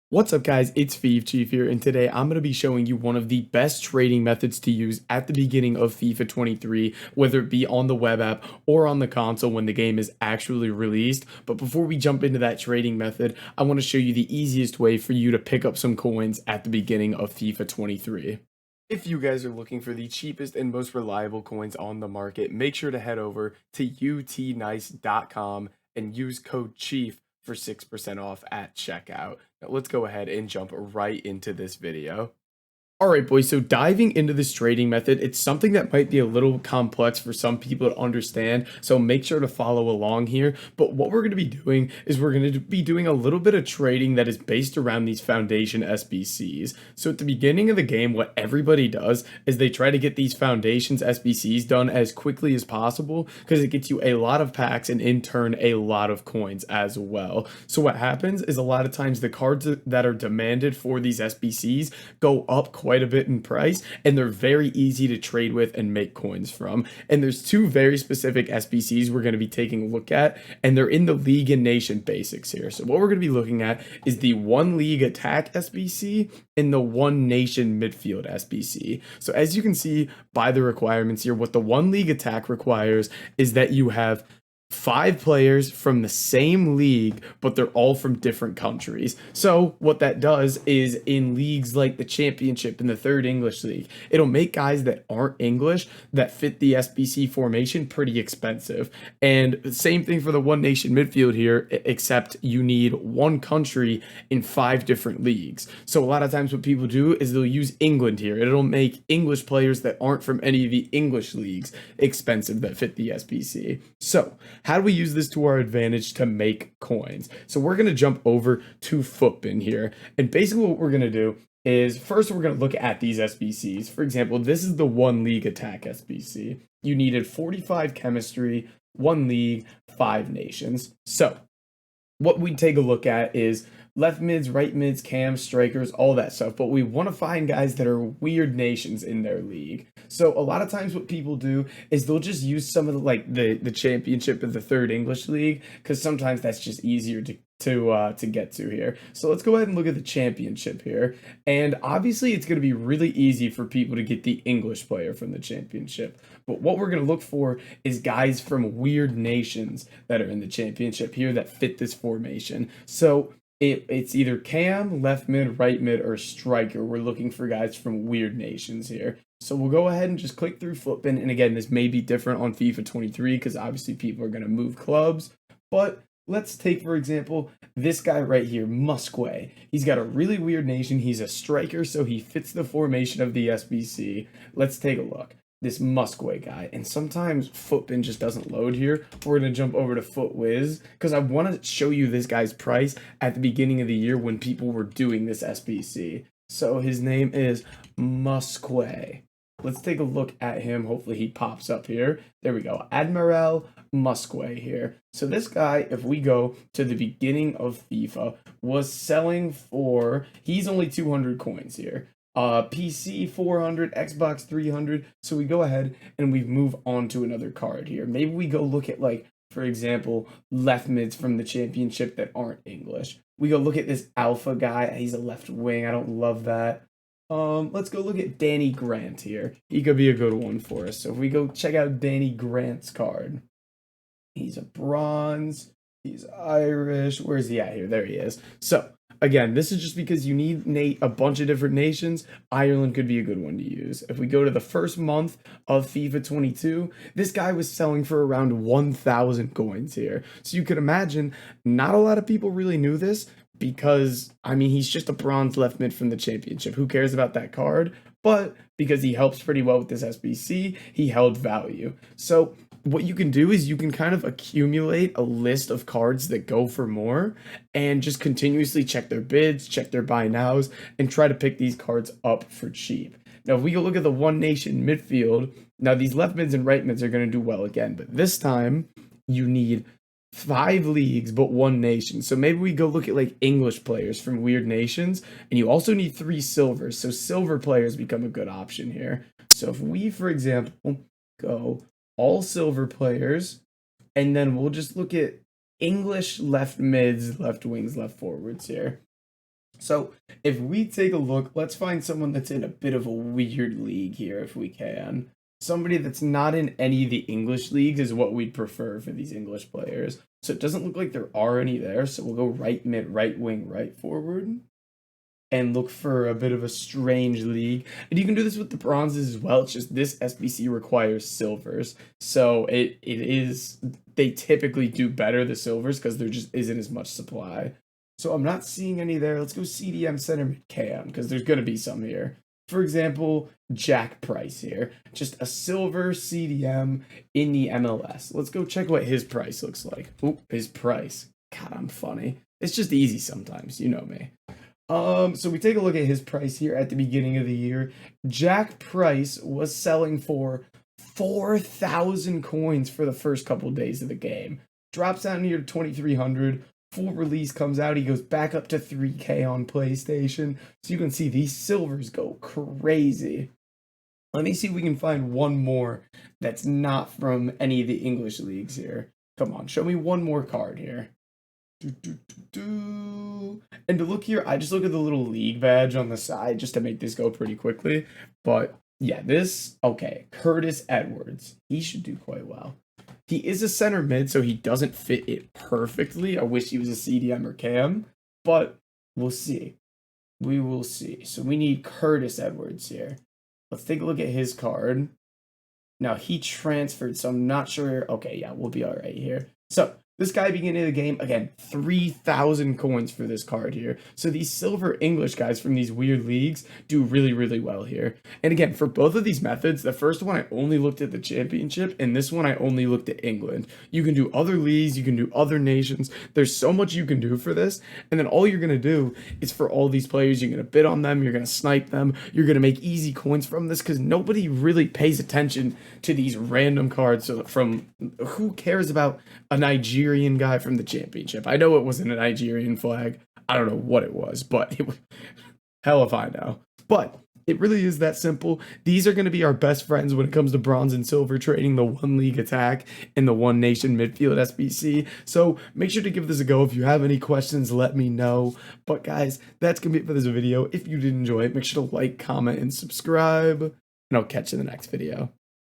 What's up guys, it's Chief here, and today I'm going to be showing you one of the best trading methods to use at the beginning of FIFA 23, whether it be on the web app or on the console when the game is actually released. But before we jump into that trading method, I want to show you the easiest way for you to pick up some coins at the beginning of FIFA 23. If you guys are looking for the cheapest and most reliable coins on the market, make sure to head over to utnice.com and use code CHIEF for 6% off at checkout. Now let's go ahead and jump right into this video. Alright boys, so diving into this trading method, it's something that might be a little complex for some people to understand, so make sure to follow along here. But what we're going to be doing is we're going to be doing a little bit of trading that is based around these foundation SBCs. So at the beginning of the game, what everybody does is they try to get these foundations SBCs done as quickly as possible because it gets you a lot of packs and in turn a lot of coins as well. So what happens is a lot of times the cards that are demanded for these SBCs go up quite a bit in price, and they're very easy to trade with and make coins from. And there's two very specific SBCs we're going to be taking a look at, and they're in the League and Nation basics here. So what we're going to be looking at is the One League Attack SBC and the One Nation Midfield SBC. So as you can see by the requirements here, what the One League Attack requires is that you have 5 players from the same league, but they're all from different countries. So what that does is in leagues like the Championship and the Third English League, it'll make guys that aren't English that fit the SBC formation pretty expensive. And the same thing for the One Nation Midfield here, except you need one country in 5 different leagues. So a lot of times what people do is they'll use England here. It'll make English players that aren't from any of the English leagues expensive that fit the SBC. So how do we use this to our advantage to make coins? So we're going to jump over to Footbin here. And basically what we're going to do is first we're going to look at these SBCs. For example, this is the One League Attack SBC. You needed 45 chemistry, 1 league, 5 nations. So what we take a look at is left mids, right mids, cams, strikers, all that stuff. But we want to find guys that are weird nations in their league. So a lot of times what people do is they'll just use some of the Championship of the Third English League, because sometimes that's just easier to get to here. So let's go ahead and look at the Championship here. And obviously it's going to be really easy for people to get the English player from the Championship. But what we're going to look for is guys from weird nations that are in the Championship here that fit this formation. So it's either cam, left mid, right mid, or striker. We're looking for guys from weird nations here. So we'll go ahead and just click through Footbin. And again, this may be different on FIFA 23 because obviously people are going to move clubs. But let's take, for example, this guy right here, Musquay. He's got a really weird nation. He's a striker, so he fits the formation of the SBC. Let's take a look. This Musquay guy, and sometimes Footbin just doesn't load here. We're going to jump over to FootWiz because I want to show you this guy's price at the beginning of the year when people were doing this SBC. So his name is Musquay. Let's take a look at him. Hopefully he pops up here. There we go. Admiral Musquay here. So this guy, if we go to the beginning of FIFA, was selling for, he's only 200 coins here. PC 400, Xbox 300. So we go ahead and we move on to another card here. Maybe we go look at, like, for example, left mids from the Championship that aren't English. We go look at this Alpha guy. He's a left wing. I don't love that. Let's go look at Danny Grant here. He could be a good one for us. So if we go check out Danny Grant's card, he's a bronze. He's Irish. Where's he at here? There he is. So again, this is just because you need a bunch of different nations. Ireland could be a good one to use. If we go to the first month of FIFA 22, this guy was selling for around 1,000 coins here. So you could imagine not a lot of people really knew this because, I mean, he's just a bronze left mid from the Championship. Who cares about that card? But because he helps pretty well with this SBC, he held value. So what you can do is you can kind of accumulate a list of cards that go for more and just continuously check their bids, check their buy nows, and try to pick these cards up for cheap. Now, if we go look at the One Nation Midfield, now these left mids and right mids are going to do well again, but this time you need 5 leagues but 1 nation. So maybe we go look at like English players from weird nations, and you also need 3 silvers. So silver players become a good option here. So if we, for example, go all silver players, and then we'll just look at English left mids, left wings, left forwards here. So if we take a look, let's find someone that's in a bit of a weird league here if we can. Somebody that's not in any of the English leagues is what we'd prefer for these English players. So it doesn't look like there are any there. So we'll go right mid, right wing, right forward and look for a bit of a strange league. And you can do this with the bronzes as well. It's just this SBC requires silvers. So it is, they typically do better, the silvers, because there just isn't as much supply. So I'm not seeing any there. Let's go CDM center mid cam, because there's going to be some here. For example, Jack Price here. Just a silver CDM in the MLS. Let's go check what his price looks like. Oop, his price. God, I'm funny. It's just easy sometimes. You know me. So we take a look at his price here at the beginning of the year. Jack Price was selling for 4,000 coins for the first couple days of the game. Drops down here to 2,300. Full release comes out. He goes back up to 3K on PlayStation. So you can see these silvers go crazy. Let me see if we can find one more that's not from any of the English leagues here. Come on, show me one more card here. And to look here, I just look at the little league badge on the side just to make this go pretty quickly. But yeah, this, okay, Curtis Edwards. He should do quite well. He is a center mid, so he doesn't fit it perfectly. I wish he was a CDM or cam, but we'll see. We will see. So we need Curtis Edwards here. Let's take a look at his card. Now, he transferred, so I'm not sure. Okay, yeah, we'll be all right here. So this guy beginning of the game, again, 3,000 coins for this card here. So these silver English guys from these weird leagues do really, really well here. And again, for both of these methods, the first one I only looked at the championship, and this one I only looked at England. You can do other leagues, you can do other nations. There's so much you can do for this. And then all you're going to do is for all these players, you're going to bid on them, you're going to snipe them, you're going to make easy coins from this because nobody really pays attention to these random cards from, who cares about a Nigerian guy from the championship? I know it wasn't a Nigerian flag. I don't know what it was, but it was, hell if I know. But it really is that simple. These are going to be our best friends when it comes to bronze and silver trading, the one League Attack and the one Nation Midfield SBC. So make sure to give this a go. If you have any questions, let me know. But guys, that's going to be it for this video. If you did enjoy it, make sure to like, comment, and subscribe. And I'll catch you in the next video.